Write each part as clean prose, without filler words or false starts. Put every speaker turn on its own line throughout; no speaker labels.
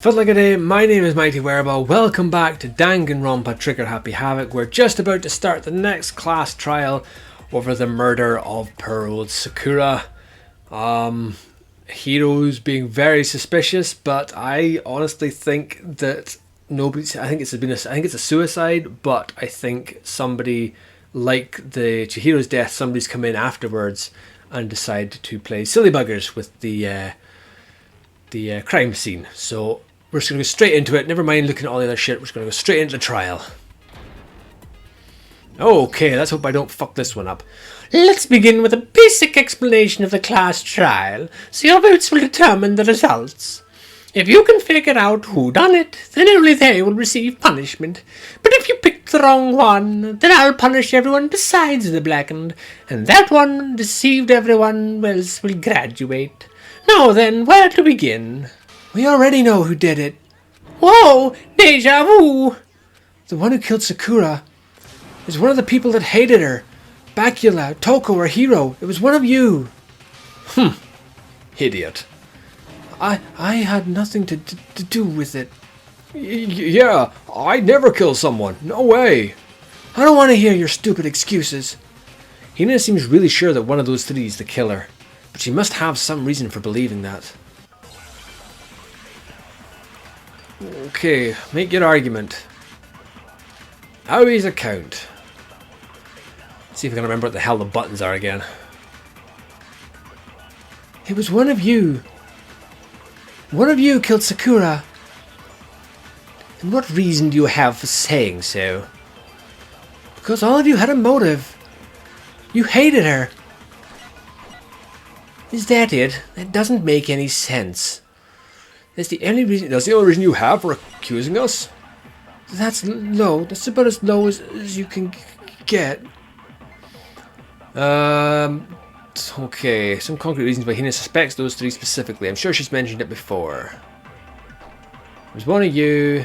Felt like a day. My name is Mighty Wereball. Welcome back to Danganronpa Trigger Happy Havoc. We're just about to start the next class trial over the murder of poor old Sakura. Hero's being very suspicious, but I honestly think that I think it's a suicide, but I think somebody, like the Chihiro's death, somebody's come in afterwards and decided to play silly buggers with the crime scene. So we're just going to go straight into it. Never mind looking at all the other shit. We're just going to go straight into the trial. Okay, let's hope I don't fuck this one up.
Let's begin with a basic explanation of the class trial, so your votes will determine the results. If you can figure out who done it, then only they will receive punishment. But if you picked the wrong one, then I'll punish everyone besides the blackened, and that one deceived everyone else will graduate. Now then, where to begin?
We already know who did it.
Whoa! Daijobu!
The one who killed Sakura is one of the people that hated her. Bakula, Toko, or Hiro. It was one of you. Idiot. I had nothing to do with it. Yeah, I'd never kill someone. No way. I don't want to hear your stupid excuses. Hina seems really sure that one of those three is the killer, but she must have some reason for believing that. Okay, make your argument. Aoi's account. Let's see if I can remember what the hell the buttons are again. It was one of you. One of you killed Sakura.
And what reason do you have for saying so?
Because all of you had a motive. You hated her.
Is that it? That doesn't make any sense.
That's the only reason you have for accusing us? That's low. That's about as low as you can get. Okay. Some concrete reasons why Hina suspects those three specifically. I'm sure she's mentioned it before. There's one of you.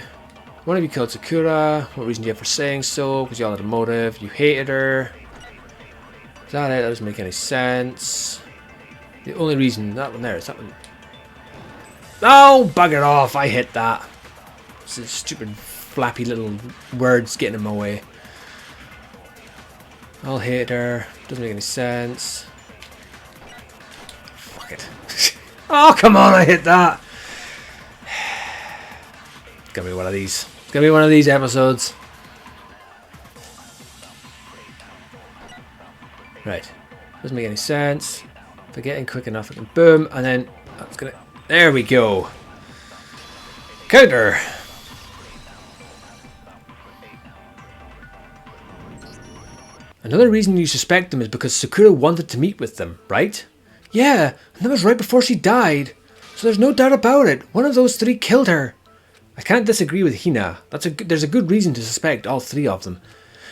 One of you killed Sakura. What reason do you have for saying so? Because you all had a motive. You hated her. Is that it? That doesn't make any sense. The only reason... That one there. Is that one... Oh, bugger off. I hit that. It's a stupid flappy little words getting in my way. I'll hate her. Doesn't make any sense. Fuck it. Oh, come on. I hit that. It's going to be one of these. It's going to be one of these episodes. Right. Doesn't make any sense. If I get in quick enough, I can boom, and then that's gonna. There we go. Counter. Another reason you suspect them is because Sakura wanted to meet with them, right? Yeah, and that was right before she died. So there's no doubt about it. One of those three killed her. I can't disagree with Hina. There's a good reason to suspect all three of them.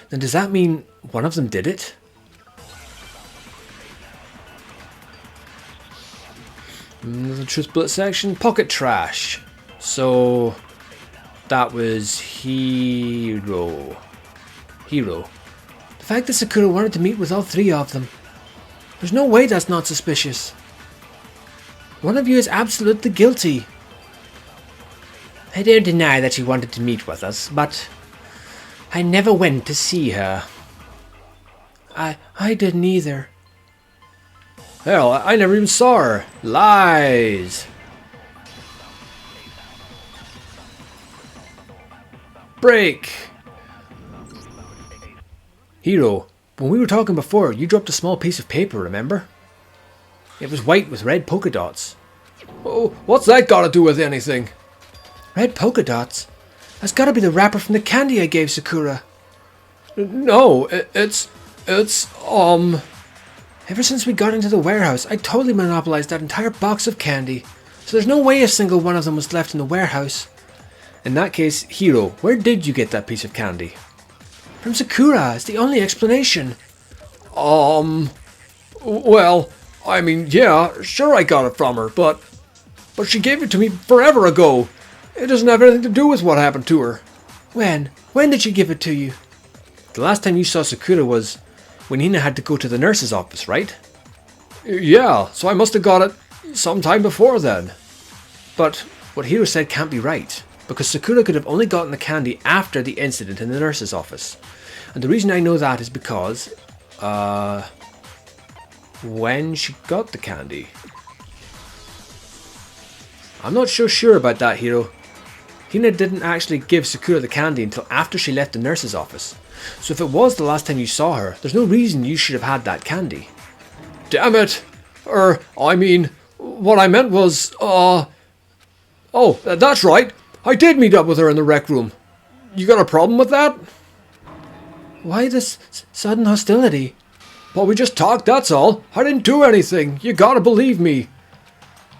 Then does that mean one of them did it? The truth bullet section. Pocket trash. So that was Hiro. The fact that Sakura wanted to meet with all three of them. There's no way that's not suspicious. One of you is absolutely guilty.
I don't deny that she wanted to meet with us, but I never went to see her.
I didn't either. Hell, I never even saw her. Lies. Break. Hiro, when we were talking before, you dropped a small piece of paper, remember? It was white with red polka dots. Oh, what's that got to do with anything? Red polka dots? That's got to be the wrapper from the candy I gave Sakura. No, it's Ever since we got into the warehouse, I totally monopolized that entire box of candy. So there's no way a single one of them was left in the warehouse. In that case, Hiro, where did you get that piece of candy? From Sakura, it's the only explanation. Well, I mean, yeah, sure I got it from her, but she gave it to me forever ago. It doesn't have anything to do with what happened to her. When? When did she give it to you? The last time you saw Sakura was when Hina had to go to the nurse's office, right? Yeah, so I must have got it sometime before then. But what Hiro said can't be right, because Sakura could have only gotten the candy after the incident in the nurse's office. And the reason I know that is because, when she got the candy. I'm not so sure about that, Hiro. Hina didn't actually give Sakura the candy until after she left the nurse's office. So if it was the last time you saw her, there's no reason you should have had that candy. Damn it! I mean, what I meant was, oh, that's right. I did meet up with her in the rec room. You got a problem with that?
Why this sudden hostility?
Well, we just talked, that's all. I didn't do anything. You gotta believe me.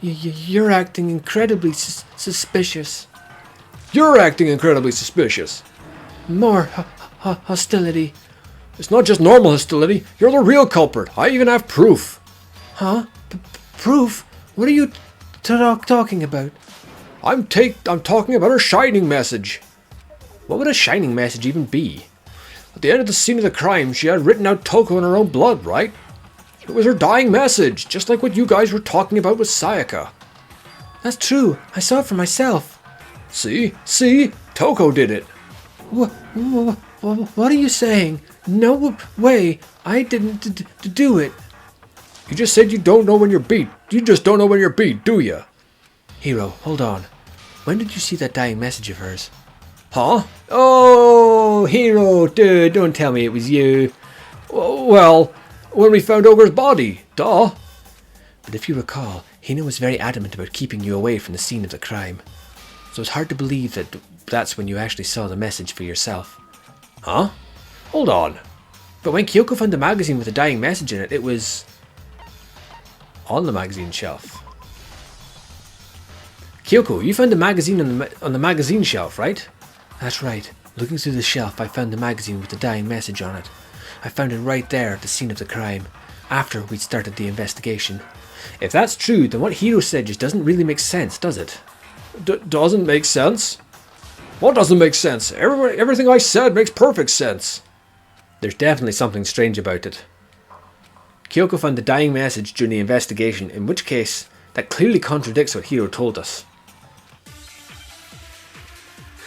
You're acting incredibly suspicious.
You're acting incredibly suspicious.
More hostility.
It's not just normal hostility. You're the real culprit. I even have proof.
Huh? Proof? What are you talking about?
I'm talking about her shining message. What would a shining message even be? At the end of the scene of the crime, she had written out Toko in her own blood, right? It was her dying message, just like what you guys were talking about with Sayaka.
That's true. I saw it for myself.
See? Toko did it.
What are you saying? No way. I didn't do it.
You just said you don't know when you're beat. You just don't know when you're beat, do you?
Hiro, hold on. When did you see that dying message of hers?
Huh? Oh, Hiro, dude, don't tell me it was you. Well, when we found Ogre's body, duh.
But if you recall, Hina was very adamant about keeping you away from the scene of the crime. So it's hard to believe that that's when you actually saw the message for yourself.
Huh? Hold on.
But when Kyoko found the magazine with a dying message in it, it was
on the magazine shelf.
Kyoko, you found the magazine on the magazine shelf, right? That's right. Looking through the shelf, I found the magazine with the dying message on it. I found it right there at the scene of the crime, after we'd started the investigation.
If that's true, then what Hiro said just doesn't really make sense, does it? Doesn't make sense? What doesn't make sense? Everything I said makes perfect sense. There's definitely something strange about it. Kyoko found the dying message during the investigation, in which case, that clearly contradicts what Hiro told us.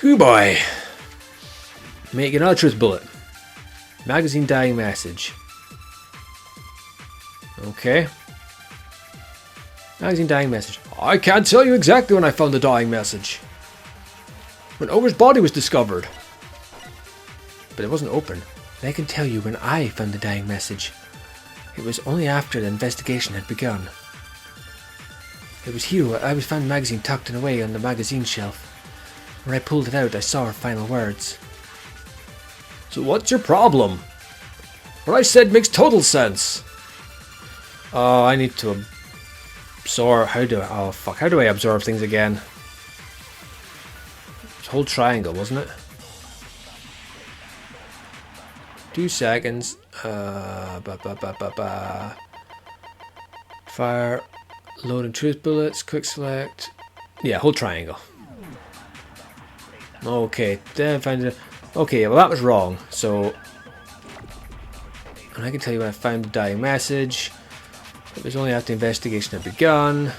Hoo boy. Make another truth bullet. Magazine dying message. Okay. Magazine dying message. I can't tell you exactly when I found the dying message. When Ogre's body was discovered. But it wasn't open.
I can tell you when I found the dying message. It was only after the investigation had begun. It was Hiro. I was found the magazine tucked away on the magazine shelf. When I pulled it out, I saw her final words. So what's your problem? What I said makes total sense.
Oh, I need to absorb. How do I absorb things again? It's whole triangle, wasn't it? 2 seconds. Fire. Loading truth bullets. Quick select. Yeah, whole triangle. Okay, then find it. Okay, well that was wrong. So, and I can tell you when I found the dying message. It was only after the investigation had begun.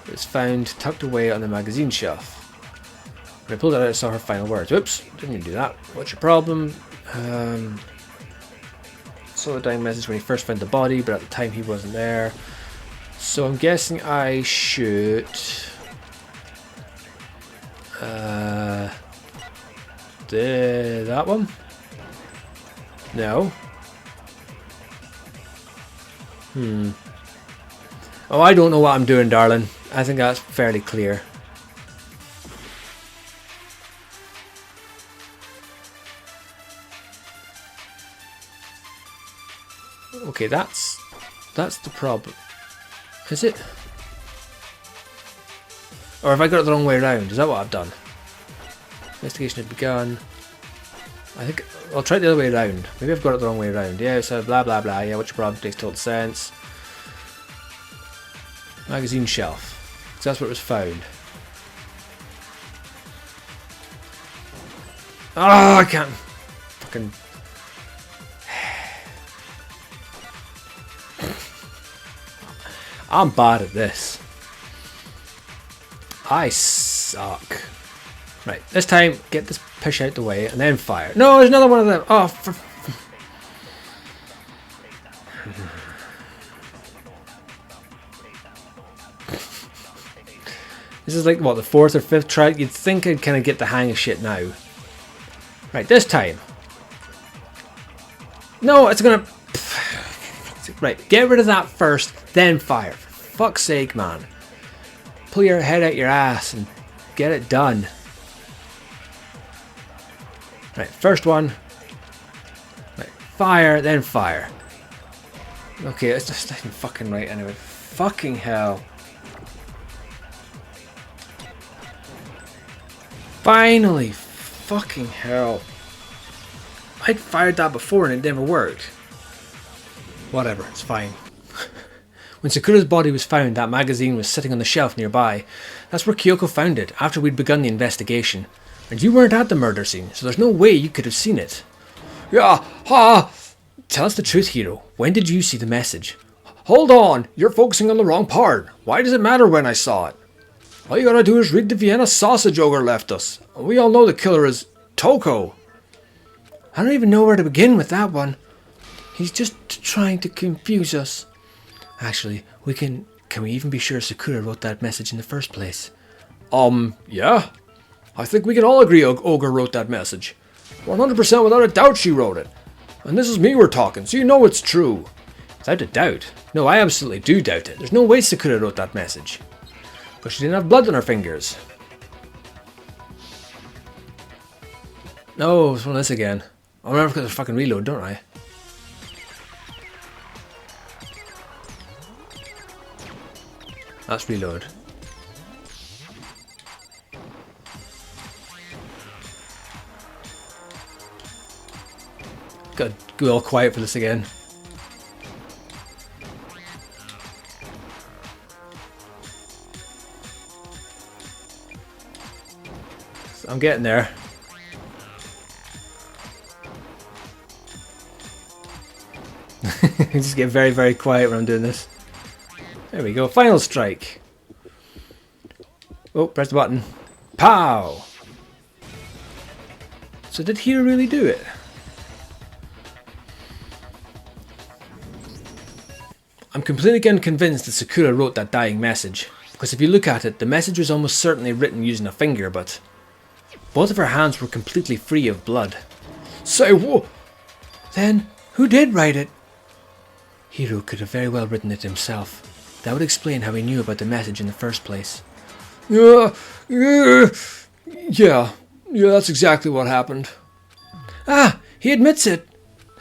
It was found tucked away on the magazine shelf. When I pulled it out, I saw her final words. Oops, didn't even do that. What's your problem? Saw the dying message when he first found the body, but at the time he wasn't there. So I'm guessing I should that one? No. Oh, I don't know what I'm doing, darling. I think that's fairly clear. Okay, that's the problem. Is it? Or have I got it the wrong way around? Is that what I've done? Investigation had begun. I think I'll try it the other way around. Maybe I've got it the wrong way around. Yeah, so blah blah blah. Yeah, what's your problem? Makes total sense. Magazine shelf. Because that's where it was found. Oh, I can't. Fucking. I'm bad at this. I suck. Right, this time, get this push out the way and then fire. No, there's another one of them. Oh, This is like, what, the 4th or 5th try? You'd think I'd kind of get the hang of shit now. Right, this time. No, it's gonna... Right, get rid of that first, then fire. For fuck's sake, man. Pull your head out your ass and get it done. Right, first one. Right, fire, then fire. Okay, it's just not even fucking right anyway. Fucking hell. Finally! Fucking hell. I'd fired that before and it never worked. Whatever, it's fine. When Sakura's body was found, that magazine was sitting on the shelf nearby. That's where Kyoko found it, after we'd begun the investigation. And you weren't at the murder scene, so there's no way you could have seen it. Yeah, ha! Tell us the truth, Hiro. When did you see the message? Hold on! You're focusing on the wrong part. Why does it matter when I saw it? All you gotta do is read the Vienna sausage ogre left us. We all know the killer is Toko. I don't even know where to begin with that one. He's just trying to confuse us. Actually, can we even be sure Sakura wrote that message in the first place? Yeah. I think we can all agree Ogre wrote that message. 100% without a doubt she wrote it. And this is me we're talking, so you know it's true. Without a doubt? No, I absolutely do doubt it. There's no way Sakura wrote that message. But she didn't have blood on her fingers. No, it's one of this again. I'll remember because I fucking reload, don't I? That's reload. Gotta go all quiet for this again. I'm getting there. Just get very, very quiet when I'm doing this. There we go. Final strike. Oh, press the button. Pow! So did Hiro really do it? I'm completely unconvinced that Sakura wrote that dying message. Because if you look at it, the message was almost certainly written using a finger, but both of her hands were completely free of blood. Say what? Then, who did write it? Hiro could have very well written it himself. That would explain how he knew about the message in the first place. Yeah, that's exactly what happened. Ah, he admits it.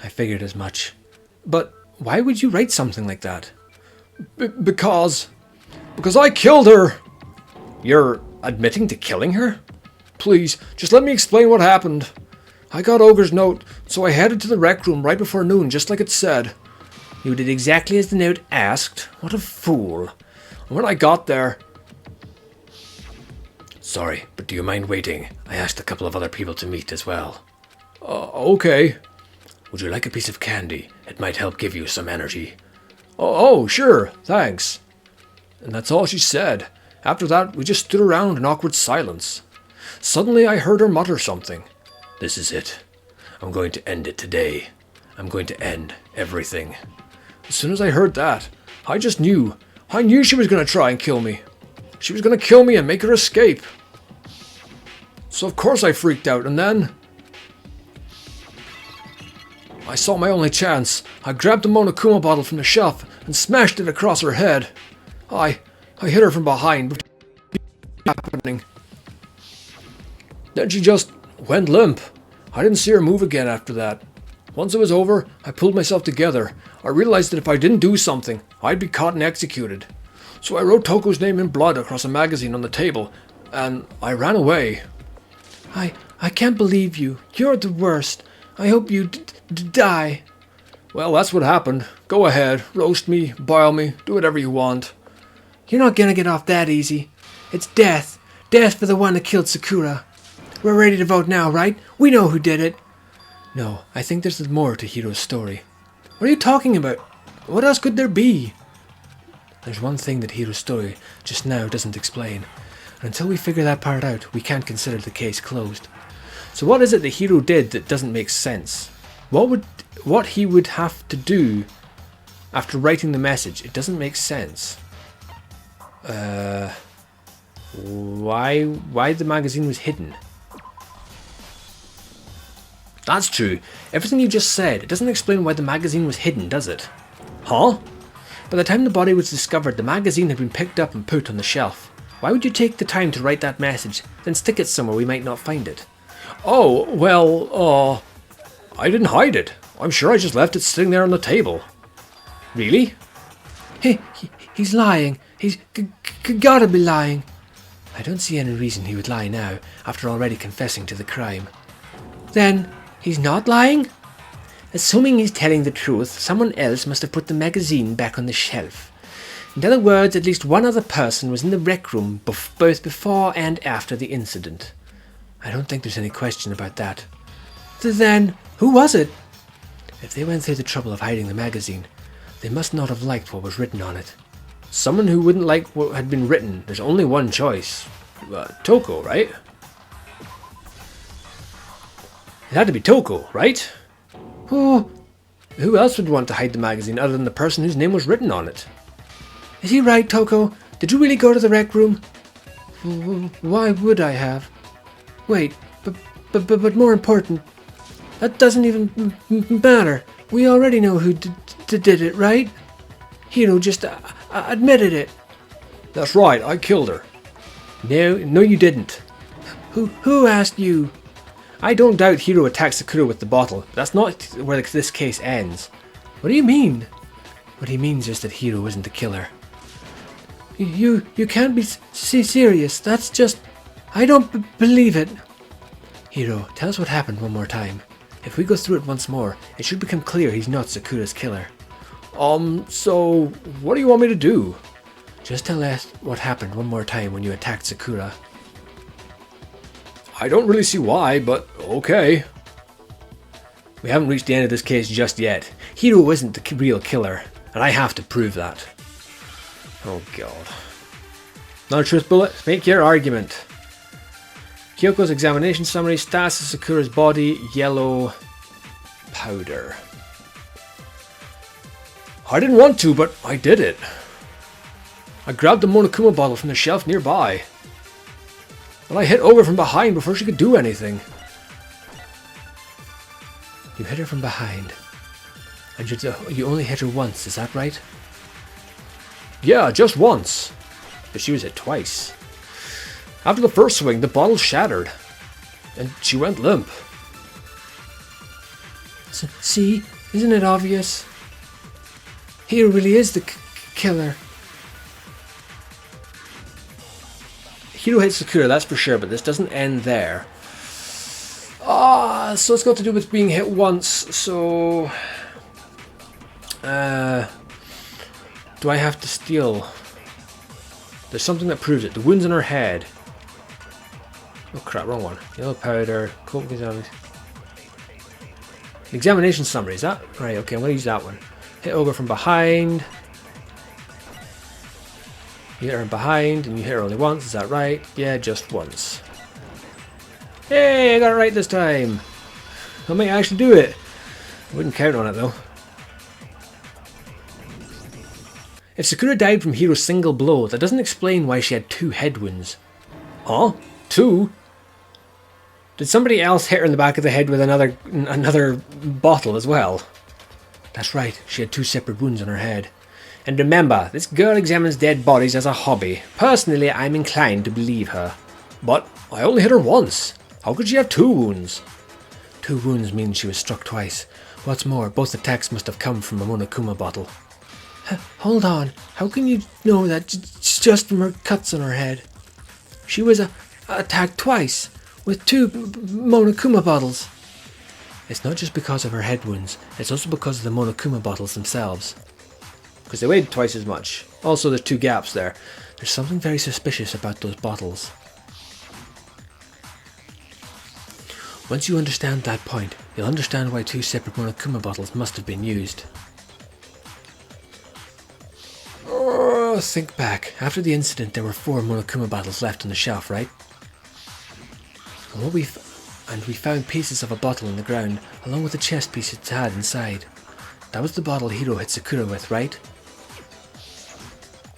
I figured as much. But why would you write something like that? Because I killed her. You're admitting to killing her? Please, just let me explain what happened. I got Ogre's note, so I headed to the rec room right before noon, just like it said. You did exactly as the note asked? What a fool. And when I got there... Sorry, but do you mind waiting? I asked a couple of other people to meet as well. Okay. Would you like a piece of candy? It might help give you some energy. Oh, sure, thanks. And that's all she said. After that, we just stood around in awkward silence. Suddenly, I heard her mutter something. This is it. I'm going to end it today. I'm going to end everything. As soon as I heard that, I just knew. I knew she was going to try and kill me. She was going to kill me and make her escape. So of course I freaked out, and then... I saw my only chance. I grabbed the Monokuma bottle from the shelf and smashed it across her head. I hit her from behind. Happening. Then she just went limp. I didn't see her move again after that. Once it was over, I pulled myself together. I realized that if I didn't do something, I'd be caught and executed. So I wrote Toko's name in blood across a magazine on the table, and I ran away. I can't believe you. You're the worst. I hope you die. Well, that's what happened. Go ahead, roast me, boil me, do whatever you want. You're not gonna get off that easy. It's death. Death for the one that killed Sakura. We're ready to vote now, right? We know who did it. No, I think there's more to Hiro's story. What are you talking about? What else could there be? There's one thing that Hiro's story just now doesn't explain. But until we figure that part out, we can't consider the case closed. So what is it the hero did that doesn't make sense? What he would have to do after writing the message? It doesn't make sense. Why the magazine was hidden? That's true. Everything you just said, it doesn't explain why the magazine was hidden, does it? Huh? By the time the body was discovered, the magazine had been picked up and put on the shelf. Why would you take the time to write that message, then stick it somewhere we might not find it? Oh, well, I didn't hide it. I'm sure I just left it sitting there on the table. Really? He's lying. He's gotta be lying. I don't see any reason he would lie now, after already confessing to the crime. Then, he's not lying? Assuming he's telling the truth, someone else must have put the magazine back on the shelf. In other words, at least one other person was in the rec room both before and after the incident. I don't think there's any question about that. Then, who was it? If they went through the trouble of hiding the magazine, they must not have liked what was written on it. Someone who wouldn't like what had been written, there's only one choice. Toko, right? It had to be Toko, right? Oh, who else would want to hide the magazine other than the person whose name was written on it? Is he right, Toko? Did you really go to the rec room? Why would I have? Wait, but more important, that doesn't even matter. We already know who did it, right? Hiro just admitted it. That's right, I killed her. No, you didn't. Who asked you? I don't doubt Hiro attacked Sakura with the bottle. That's not where this case ends. What do you mean? What he means is that Hiro isn't the killer. You can't be serious. That's just... I don't believe it. Hiro, tell us what happened one more time. If we go through it once more, it should become clear he's not Sakura's killer. So what do you want me to do? Just tell us what happened one more time when you attacked Sakura. I don't really see why, but okay. We haven't reached the end of this case just yet. Hiro isn't the real killer, and I have to prove that. Oh god. Not a truth bullet? Make your argument. Kyoko's examination summary, status of Sakura's body, yellow powder. I didn't want to, but I did it. I grabbed the Monokuma bottle from the shelf nearby. And I hit over from behind before she could do anything. You hit her from behind. And you only hit her once, is that right? Yeah, just once. But she was hit twice. After the first swing, the bottle shattered. And she went limp. See? Isn't it obvious? Hiro really is the killer. Hiro hit Sakura, that's for sure, but this doesn't end there. So it's got to do with being hit once, so... do I have to steal? There's something that proves it. The wounds on her head. Oh crap, wrong one. Yellow powder, coke examination. Examination summary, is that? Right, okay, I'm going to use that one. Hit over from behind. You hit her from behind, and you hit her only once, is that right? Yeah, just once. Hey, I got it right this time. I might actually do it. I wouldn't count on it though. If Sakura died from Hiro's single blow, that doesn't explain why she had 2 head wounds. Huh? 2? Did somebody else hit her in the back of the head with another bottle as well? That's right, she had 2 separate wounds on her head. And remember, this girl examines dead bodies as a hobby. Personally, I'm inclined to believe her. But I only hit her once. How could she have 2 wounds? 2 wounds means she was struck twice. What's more, both attacks must have come from a Monokuma bottle. Hold on, how can you know that just from her cuts on her head? She was attacked twice, with 2 Monokuma bottles. It's not just because of her head wounds, it's also because of the Monokuma bottles themselves. Because they weighed twice as much. Also, there's 2 gaps there. There's something very suspicious about those bottles. Once you understand that point, you'll understand why 2 separate Monokuma bottles must have been used. Let's think back. After the incident, there were 4 Monokuma bottles left on the shelf, right? And we found pieces of a bottle in the ground, along with the chest piece it had inside. That was the bottle Hiro hit Sakura with, right?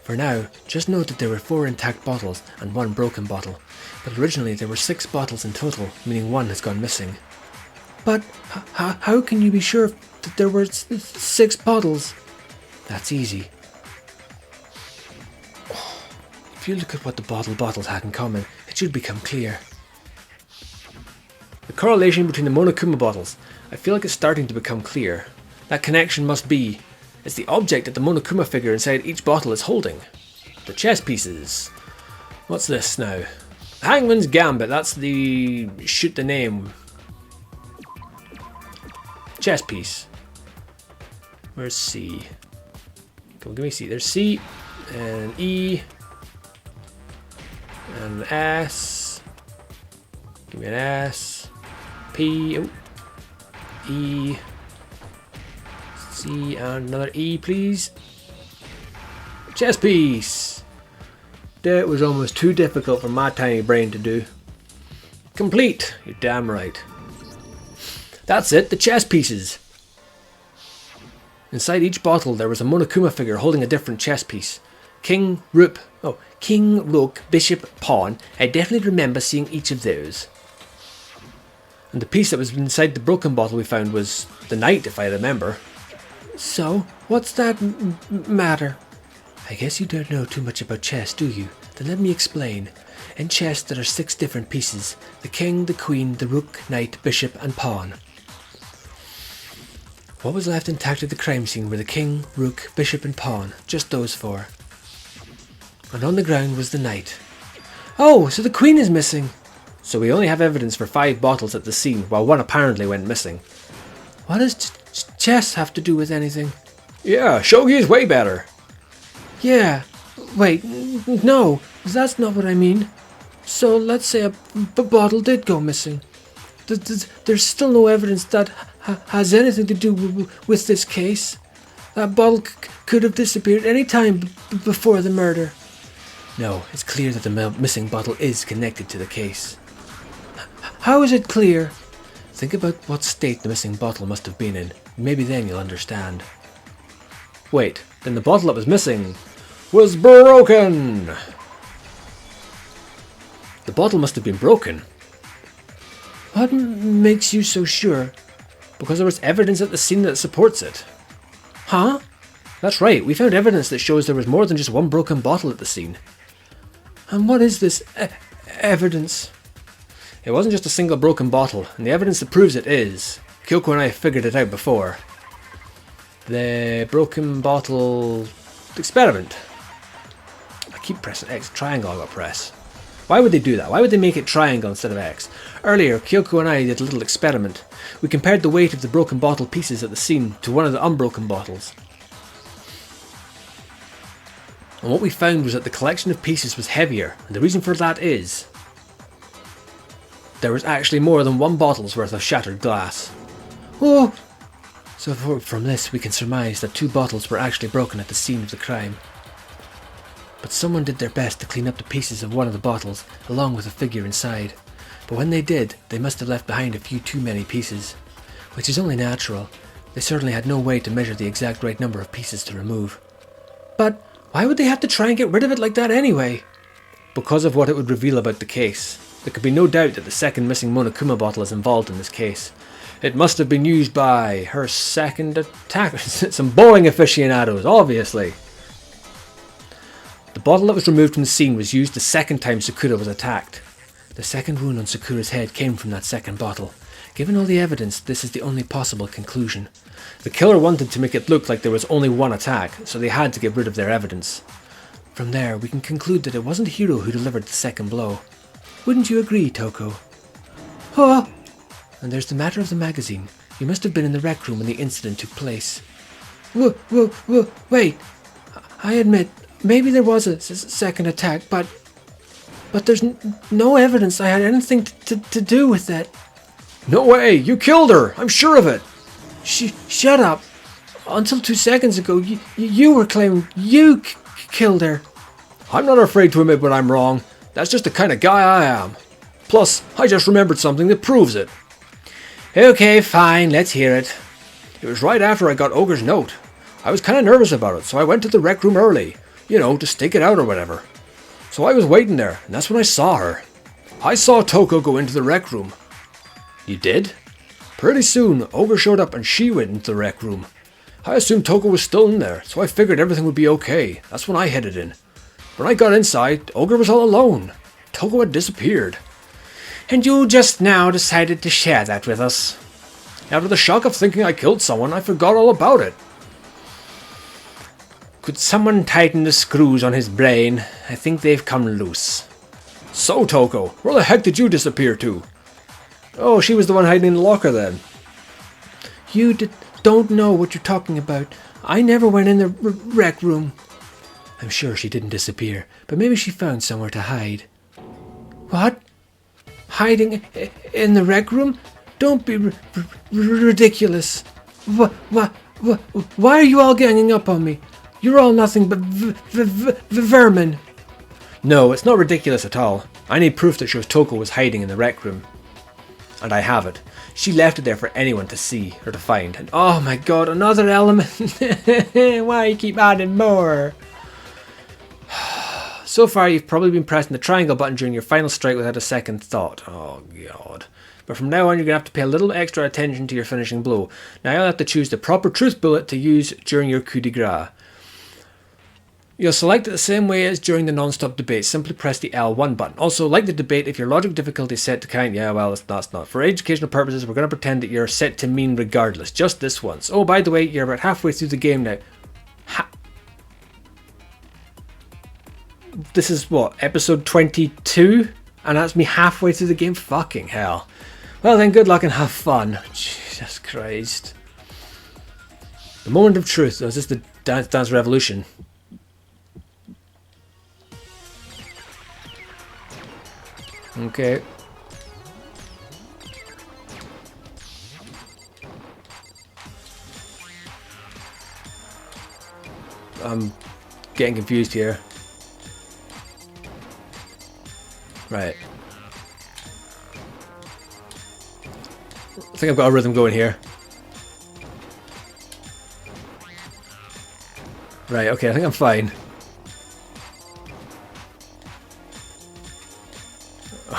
For now, just note that there were 4 intact bottles and 1 broken bottle, but originally there were 6 bottles in total, meaning 1 has gone missing. But how can you be sure that there were 6 bottles? That's easy. If you look at what the bottles had in common, it should become clear. The correlation between the Monokuma bottles, I feel like it's starting to become clear. That connection must be, it's the object that the Monokuma figure inside each bottle is holding. The chess pieces. What's this now? Hangman's Gambit, that's the shoot the name. Chess piece. Where's C? Come on, give me C. There's C, and E, and S. Give me an S. P, oh, E, C, and another E, please. Chess piece. That was almost too difficult for my tiny brain to do. Complete. You're damn right. That's it, the chess pieces. Inside each bottle there was a Monokuma figure holding a different chess piece. King, Rook, Bishop, Pawn. I definitely remember seeing each of those. And the piece that was inside the broken bottle we found was the knight, if I remember. So, what's that matter? I guess you don't know too much about chess, do you? Then let me explain. In chess there are 6 different pieces. The king, the queen, the rook, knight, bishop and pawn. What was left intact at the crime scene were the king, rook, bishop and pawn. Just those 4. And on the ground was the knight. Oh, so the queen is missing. So we only have evidence for 5 bottles at the scene, while 1 apparently went missing. What does chess have to do with anything? Yeah, shogi is way better. Yeah, wait, no, that's not what I mean. So let's say a bottle did go missing. There's still no evidence that has anything to do with this case. That bottle could have disappeared any time before the murder. No, it's clear that the missing bottle is connected to the case. How is it clear? Think about what state the missing bottle must have been in. Maybe then you'll understand. Wait, then the bottle that was missing was broken! The bottle must have been broken. What makes you so sure? Because there was evidence at the scene that supports it. Huh? That's right, we found evidence that shows there was more than just 1 broken bottle at the scene. And what is this evidence? It wasn't just a single broken bottle, and the evidence that proves it is. Kyoko and I figured it out before. The broken bottle experiment. I keep pressing X, triangle I got press. Why would they do that? Why would they make it triangle instead of X? Earlier, Kyoko and I did a little experiment. We compared the weight of the broken bottle pieces at the scene to one of the unbroken bottles. And what we found was that the collection of pieces was heavier, and the reason for that is there was actually more than 1 bottle's worth of shattered glass. Oh! So from this we can surmise that 2 bottles were actually broken at the scene of the crime. But someone did their best to clean up the pieces of one of the bottles, along with the figure inside. But when they did, they must have left behind a few too many pieces. Which is only natural. They certainly had no way to measure the exact right number of pieces to remove. But why would they have to try and get rid of it like that anyway? Because of what it would reveal about the case. There could be no doubt that the second missing Monokuma bottle is involved in this case. It must have been used by her second attacker. Some bowling aficionados, obviously. The bottle that was removed from the scene was used the second time Sakura was attacked. The second wound on Sakura's head came from that second bottle. Given all the evidence, this is the only possible conclusion. The killer wanted to make it look like there was only 1 attack, so they had to get rid of their evidence. From there, we can conclude that it wasn't Hiro who delivered the second blow. Wouldn't you agree, Toko? Oh! And there's the matter of the magazine. You must have been in the rec room when the incident took place. Wait! I admit, maybe there was a second attack, but there's no evidence I had anything to do with that. No way! You killed her! I'm sure of it! Shut up! Until 2 seconds ago, you were claiming you
killed her.
I'm not afraid to admit when I'm wrong. That's just the kind of guy I am. Plus, I just remembered something that proves it.
Okay, fine, let's hear it.
It was right after I got Ogre's note. I was kind of nervous about it, so I went to the rec room early. You know, to stake it out or whatever. So I was waiting there, and that's when I saw her. I saw Toko go into the rec room.
You did?
Pretty soon, Ogre showed up and she went into the rec room. I assumed Toko was still in there, so I figured everything would be okay. That's when I headed in. When I got inside, Ogre was all alone. Toko had disappeared.
And you just now decided to share that with us.
After the shock of thinking I killed someone, I forgot all about it.
Could someone tighten the screws on his brain? I think they've come loose.
So, Toko, where the heck did you disappear to? Oh, she was the one hiding in the locker then.
You don't know what you're talking about. I never went in the rec room. I'm sure she didn't disappear, but maybe she found somewhere to hide. What? Hiding in the rec room? Don't be ridiculous. Why are you all ganging up on me? You're all nothing but vermin.
No, it's not ridiculous at all. I need proof that shows Toko was hiding in the rec room. And I have it. She left it there for anyone to see or to find. And
oh my god, another element. Why you keep adding more?
So far, you've probably been pressing the triangle button during your final strike without a second thought. Oh god. But from now on, you're going to have to pay a little extra attention to your finishing blow. Now you'll have to choose the proper truth bullet to use during your coup de grace. You'll select it the same way as during the non-stop debate. Simply press the L1 button. Also, like the debate, if your logic difficulty is set to kind, yeah, well, that's not. For educational purposes, we're going to pretend that you're set to mean regardless. Just this once. Oh, by the way, you're about halfway through the game now. This is what, episode 22? And that's me halfway through the game? Fucking hell. Well then, good luck and have fun. Jesus Christ. The moment of truth. Oh, is this the Dance Revolution? Okay. I'm getting confused here. Right. I think I've got a rhythm going here. Right, okay, I think I'm fine.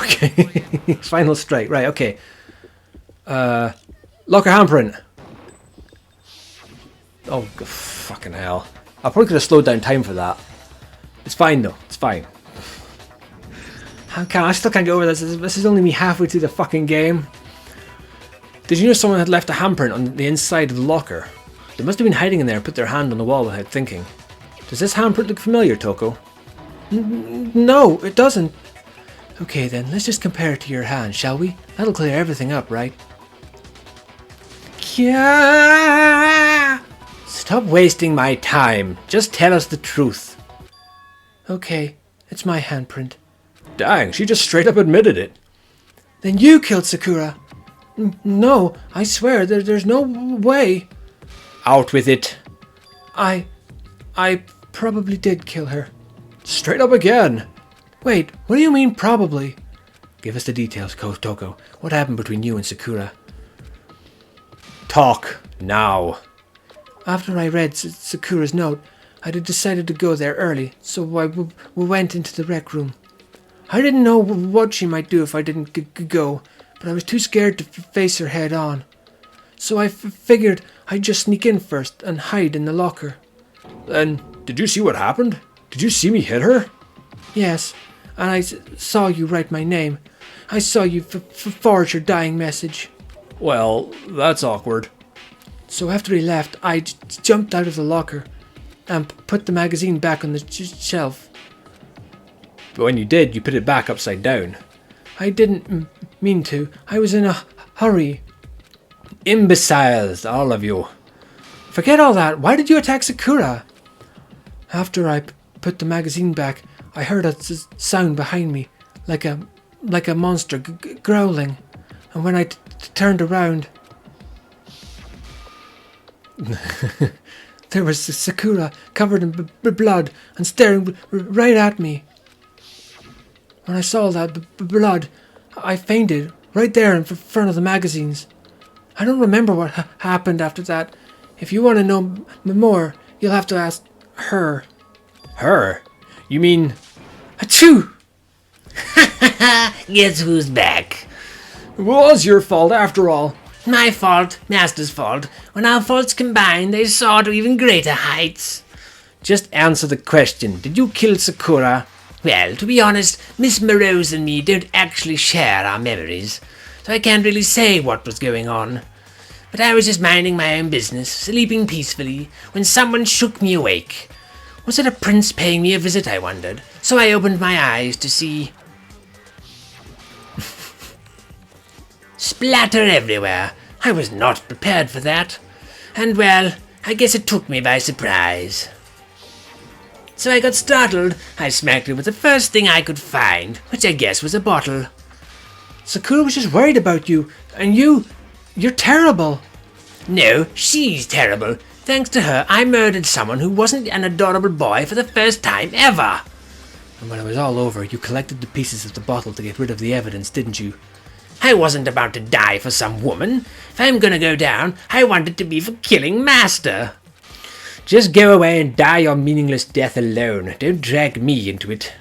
Okay. Final strike, right, okay. Locker handprint. Oh, fucking hell. I probably could have slowed down time for that. It's fine though, it's fine. I still can't get over this. This is only me halfway through the fucking game. Did you know someone had left a handprint on the inside of the locker? They must have been hiding in there and put their hand on the wall without thinking. Does this handprint look familiar, Toko?
No, it doesn't. Okay then, let's just compare it to your hand, shall we? That'll clear everything up, right? Yeah! Stop wasting my time. Just tell us the truth. Okay, it's my handprint.
Dang, she just straight up admitted it.
Then you killed Sakura. No, I swear, there's no way.
Out with it.
I probably did kill her.
Straight up again.
Wait, what do you mean probably? Give us the details, Toko. What happened between you and Sakura?
Talk now.
After I read Sakura's note, I decided to go there early, so we went into the rec room. I didn't know what she might do if I didn't go, but I was too scared to face her head on. So I figured I'd just sneak in first and hide in the locker.
Then, did you see what happened? Did you see me hit her?
Yes, and I saw you write my name. I saw you forge your dying message.
Well, that's awkward.
So after he left, I jumped out of the locker and put the magazine back on the shelf.
But when you did, you put it back upside down.
I didn't mean to. I was in a hurry.
Imbeciles, all of you.
Forget all that. Why did you attack Sakura? After I put the magazine back, I heard a sound behind me, like a monster growling. And when I turned around...
There was Sakura covered in blood and staring right at me. When I saw that blood, I fainted right there in front of the magazines. I don't remember what happened after that. If you want to know more, you'll have to ask her. Her? You mean... Achoo!
Guess who's back?
It was your fault after all.
My fault, Master's fault. When our faults combine, they soar to even greater heights.
Just answer the question. Did you kill Sakura?
Well, to be honest, Miss Morose and me don't actually share our memories, so I can't really say what was going on. But I was just minding my own business, sleeping peacefully, when someone shook me awake. Was it a prince paying me a visit, I wondered? So I opened my eyes to see... splatter everywhere. I was not prepared for that. And well, I guess it took me by surprise. So I got startled. I smacked it with the first thing I could find, which I guess was a bottle.
Sakura was just worried about you, and you're terrible.
No, she's terrible. Thanks to her, I murdered someone who wasn't an adorable boy for the first time ever.
And when it was all over, you collected the pieces of the bottle to get rid of the evidence, didn't you?
I wasn't about to die for some woman. If I'm gonna go down, I want it to be for killing Master.
Just go away and die your meaningless death alone. Don't drag me into it.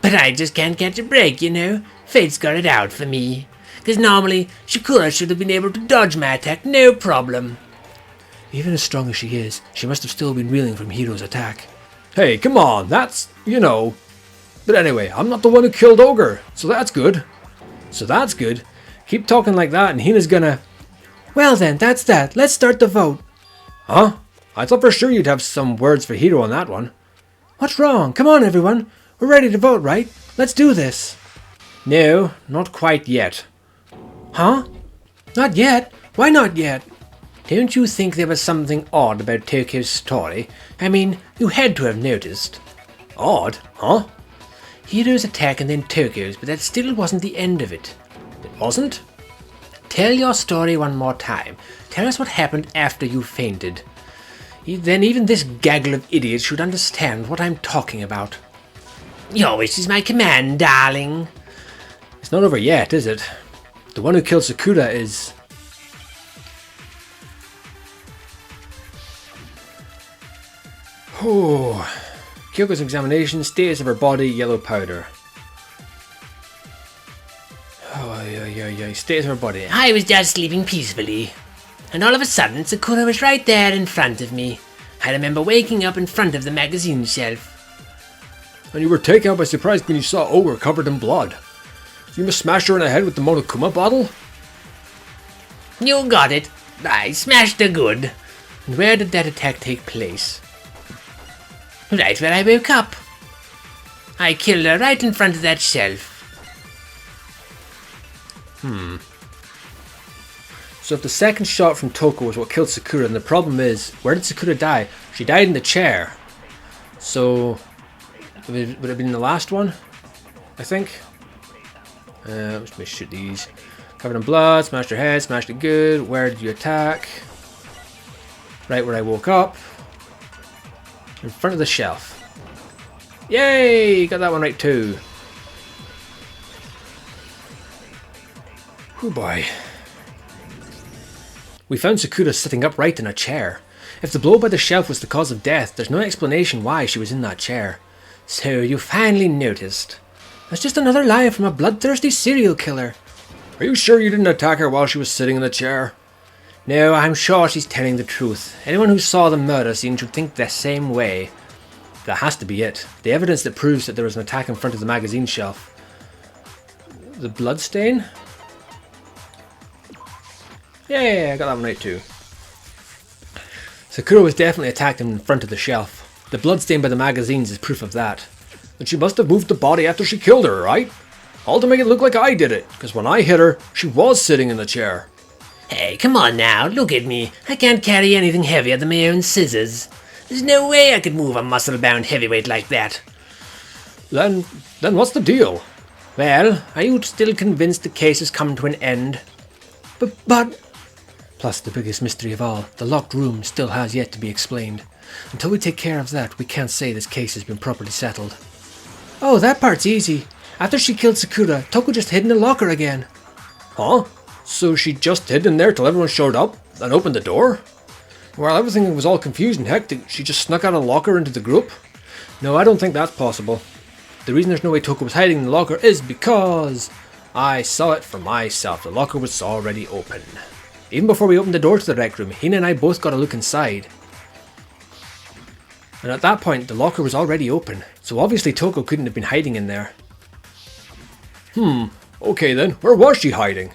But I just can't catch a break, you know. Fate's got it out for me. Because normally, Sakura should have been able to dodge my attack, no problem.
Even as strong as she is, she must have still been reeling from Hiro's attack. Hey, come on, that's, you know... But anyway, I'm not the one who killed Ogre, so that's good. Keep talking like that and Hina's gonna... Well then, that's that. Let's start the vote. Huh? I thought for sure you'd have some words for Hiro on that one. What's wrong? Come on, everyone. We're ready to vote, right? Let's do this. No, not quite yet. Huh? Not yet? Why not yet? Don't you think there was something odd about Tokyo's story? I mean, you had to have noticed. Odd? Huh? Hiro's attack and then Tokyo's, but that still wasn't the end of it. It wasn't? Tell your story one more time. Tell us what happened after you fainted. Then even this gaggle of idiots should understand what I'm talking about.
Your wish is my command, darling.
It's not over yet, is it? The one who killed Sakura is... Oh. Kyoko's examination, status of her body, yellow powder. Oh, yeah. Status of her body.
I was just sleeping peacefully. And all of a sudden, Sakura was right there in front of me. I remember waking up in front of the magazine shelf.
And you were taken out by surprise when you saw Ogre covered in blood. You must smash her in the head with the Monokuma bottle?
You got it. I smashed her good.
And where did that attack take place?
Right where I woke up. I killed her right in front of that shelf.
So if the second shot from Toko was what killed Sakura, then the problem is, where did Sakura die? She died in the chair. So, would it have been the last one? I think. Let me shoot these. Covered in blood, smashed her head, smashed it good. Where did you attack? Right where I woke up. In front of the shelf. Yay! Got that one right too. Oh boy. We found Sakura sitting upright in a chair. If the blow by the shelf was the cause of death, there's no explanation why she was in that chair. So you finally noticed. That's just another lie from a bloodthirsty serial killer. Are you sure you didn't attack her while she was sitting in the chair? No, I'm sure she's telling the truth. Anyone who saw the murder scene should think the same way. That has to be it. The evidence that proves that there was an attack in front of the magazine shelf. The bloodstain? Yeah, I got that one right too. Sakura was definitely attacked in front of the shelf. The bloodstain by the magazines is proof of that. But she must have moved the body after she killed her, right? All to make it look like I did it, because when I hit her, she was sitting in the chair.
Hey, come on now, look at me. I can't carry anything heavier than my own scissors. There's no way I could move a muscle-bound heavyweight like that.
Then what's the deal?
Well, are you still convinced the case has come to an end?
But... Plus, the biggest mystery of all, the locked room still has yet to be explained. Until we take care of that, we can't say this case has been properly settled.
Oh, that part's easy. After she killed Sakura, Toko just hid in the locker again.
Huh? So she just hid in there till everyone showed up and opened the door? While everything was all confused and hectic, she just snuck out of the locker into the group? No, I don't think that's possible. The reason there's no way Toko was hiding in the locker is because I saw it for myself. The locker was already open. Even before we opened the door to the rec room, Hina and I both got a look inside. And at that point, the locker was already open, so obviously Toko couldn't have been hiding in there. Okay then, where was she hiding?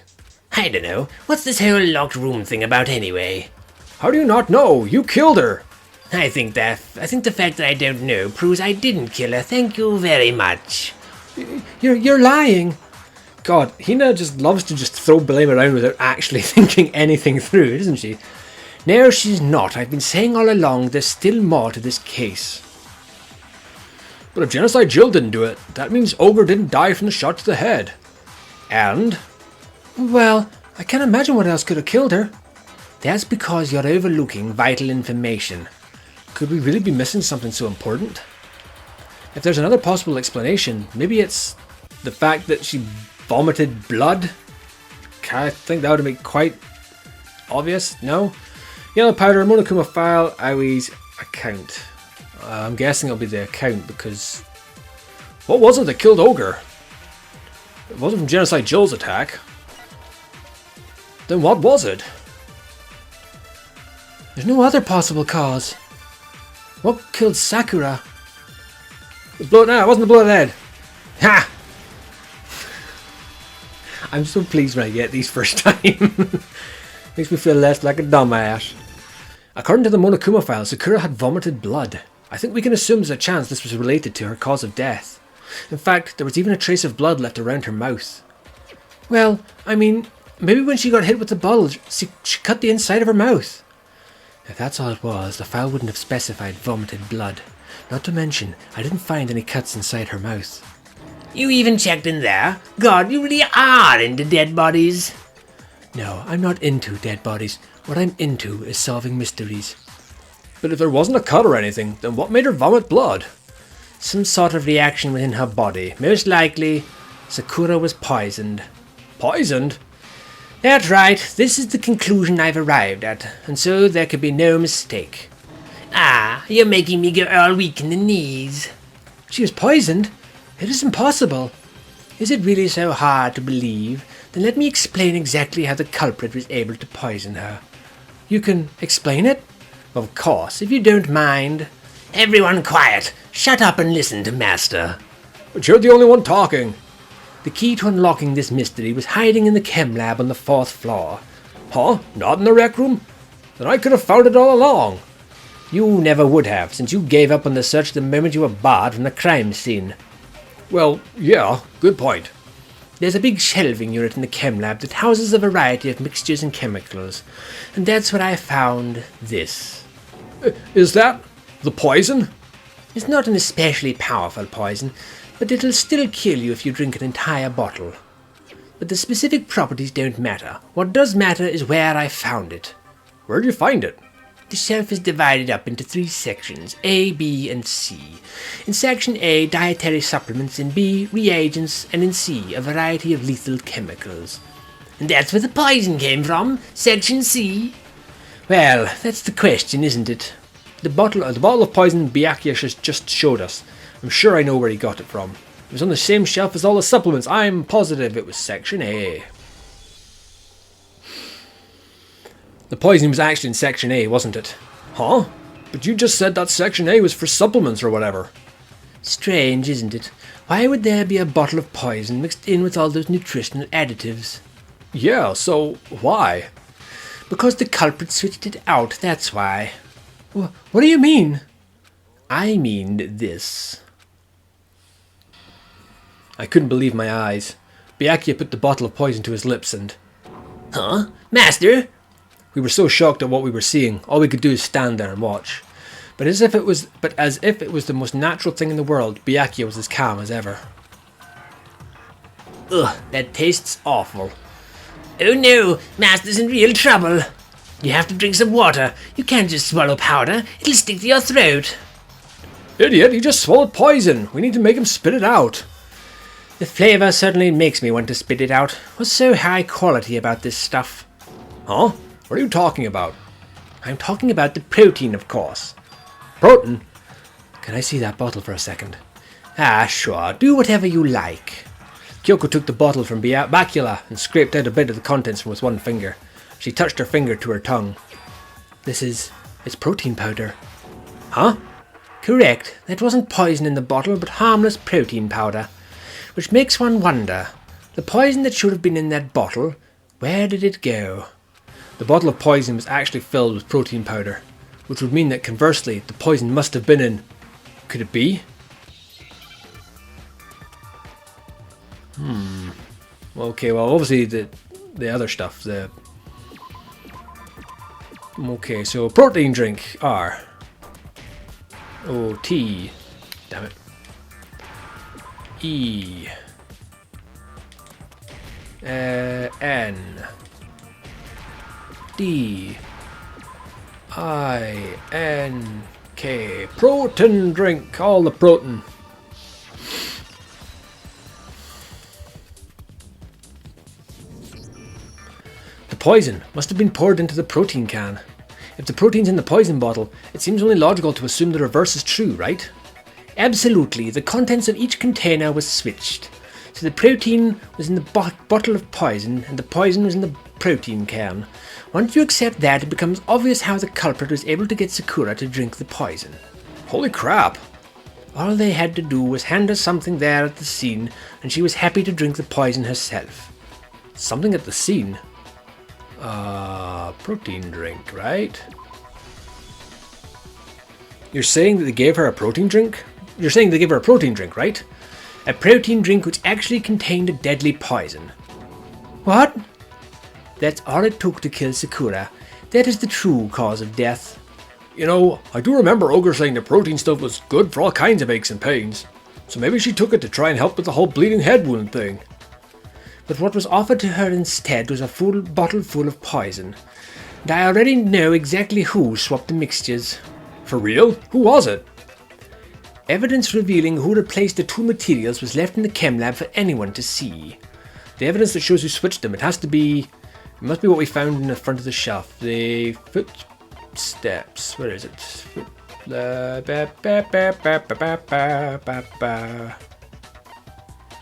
I don't know. What's this whole locked room thing about anyway?
How do you not know? You killed her!
I think the fact that I don't know proves I didn't kill her. Thank you very much.
You're lying. God, Hina just loves to just throw blame around without actually thinking anything through, doesn't she?
No, she's not. I've been saying all along there's still more to this case.
But if Genocide Jill didn't do it, that means Ogre didn't die from the shot to the head. And?
Well, I can't imagine what else could have killed her. That's because you're overlooking vital information.
Could we really be missing something so important? If there's another possible explanation, maybe it's the fact that she vomited blood? I think that would make quite obvious, no? Yellow powder, Monokuma file, Aoi's account. I'm guessing it'll be the account because... What was it that killed Ogre? It wasn't from Genocide Jill's attack. Then what was it?
There's no other possible cause. What killed Sakura?
It wasn't the blood head. Ha! I'm so pleased when I get these first time. Makes me feel less like a dumbass. According to the Monokuma file, Sakura had vomited blood. I think we can assume there's a chance this was related to her cause of death. In fact, there was even a trace of blood left around her mouth.
Well, I mean, maybe when she got hit with the bottle, she cut the inside of her mouth.
If that's all it was, the file wouldn't have specified vomited blood. Not to mention, I didn't find any cuts inside her mouth.
You even checked in there? God, you really are into dead bodies.
No, I'm not into dead bodies. What I'm into is solving mysteries. But if there wasn't a cut or anything, then what made her vomit blood?
Some sort of reaction within her body. Most likely, Sakura was poisoned.
Poisoned?
That's right. This is the conclusion I've arrived at, and so there could be no mistake. Ah, you're making me go all weak in the knees.
She was poisoned?
It is impossible. Is it really so hard to believe? Then let me explain exactly how the culprit was able to poison her.
You can explain it?
Of course, if you don't mind. Everyone quiet. Shut up and listen to Master.
But you're the only one talking.
The key to unlocking this mystery was hiding in the chem lab on the 4th floor.
Huh? Not in the rec room? Then I could have found it all along.
You never would have, since you gave up on the search the moment you were barred from the crime scene.
Well, yeah, good point.
There's a big shelving unit in the chem lab that houses a variety of mixtures and chemicals. And that's where I found this.
Is that the poison?
It's not an especially powerful poison, but it'll still kill you if you drink an entire bottle. But the specific properties don't matter. What does matter is where I found it.
Where'd you find it?
The shelf is divided up into 3 sections, A, B, and C. In Section A, dietary supplements, in B, reagents, and in C, a variety of lethal chemicals. And that's where the poison came from, Section C. Well, that's the question, isn't it?
The bottle of poison Byakuya just showed us. I'm sure I know where he got it from. It was on the same shelf as all the supplements. I'm positive it was Section A. The poison was actually in Section A, wasn't it? Huh? But you just said that Section A was for supplements or whatever.
Strange, isn't it? Why would there be a bottle of poison mixed in with all those nutritional additives?
Yeah, so why?
Because the culprit switched it out, that's why.
What do you mean?
I mean this.
I couldn't believe my eyes. Byakuya put the bottle of poison to his lips and...
Huh? Master?
We were so shocked at what we were seeing, all we could do is stand there and watch. But as if it was the most natural thing in the world, Byakuya was as calm as ever.
Ugh, that tastes awful. Oh no, Master's in real trouble. You have to drink some water. You can't just swallow powder. It'll stick to your throat.
Idiot, he just swallowed poison. We need to make him spit it out.
The flavour certainly makes me want to spit it out. What's so high quality about this stuff?
Huh? What are you talking about?
I'm talking about the protein, of course.
Protein?
Can I see that bottle for a second? Ah, sure. Do whatever you like.
Kyoko took the bottle from Bacula and scraped out a bit of the contents with one finger. She touched her finger to her tongue.
It's protein powder.
Huh?
Correct. That wasn't poison in the bottle, but harmless protein powder. Which makes one wonder. The poison that should have been in that bottle, where did it go?
The bottle of poison was actually filled with protein powder, which would mean that conversely, the poison must have been in... Could it be? Okay, well, obviously the other stuff, Okay, so protein drink, R. O, T. Damn it. E. N. D. I. N. K. Protein drink, all the protein. The poison must have been poured into the protein can. If the protein's in the poison bottle, it seems only logical to assume the reverse is true, right?
Absolutely. The contents of each container was switched. So the protein was in the bottle of poison, and the poison was in the protein can. Once you accept that, it becomes obvious how the culprit was able to get Sakura to drink the poison.
Holy crap!
All they had to do was hand her something there at the scene, and she was happy to drink the poison herself.
Something at the scene? Protein drink, right? You're saying that they gave her a protein drink? You're saying they gave her a protein drink, right?
A protein drink which actually contained a deadly poison. What? That's all it took to kill Sakura. That is the true cause of death.
You know, I do remember Ogre saying the protein stuff was good for all kinds of aches and pains. So maybe she took it to try and help with the whole bleeding head wound thing.
But what was offered to her instead was a full bottle full of poison. And I already know exactly who swapped the mixtures.
For real? Who was it?
Evidence revealing who replaced the two materials was left in the chem lab for anyone to see.
The evidence that shows who switched them, it must be what we found in the front of the shelf. The footsteps. Where is it?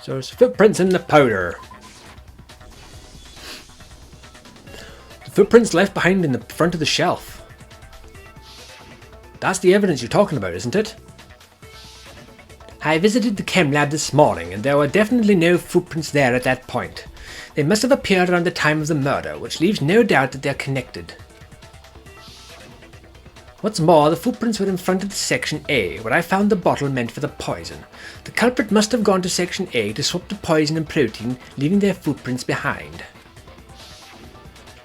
So there's footprints in the powder. The footprints left behind in the front of the shelf. That's the evidence you're talking about, isn't it?
I visited the chem lab this morning, and there were definitely no footprints there at that point. They must have appeared around the time of the murder, which leaves no doubt that they're connected. What's more, the footprints were in front of the Section A, where I found the bottle meant for the poison. The culprit must have gone to Section A to swap the poison and protein, leaving their footprints behind.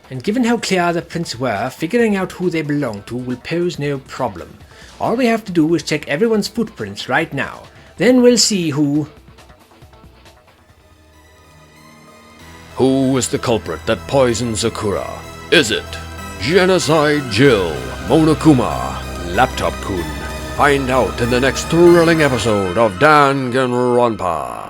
And given how clear the prints were, figuring out who they belong to will pose no problem. All we have to do is check everyone's footprints right now. Then we'll see who...
Who is the culprit that poisoned Sakura? Is it Genocide Jill, Monokuma, Laptop Kun? Find out in the next thrilling episode of Danganronpa.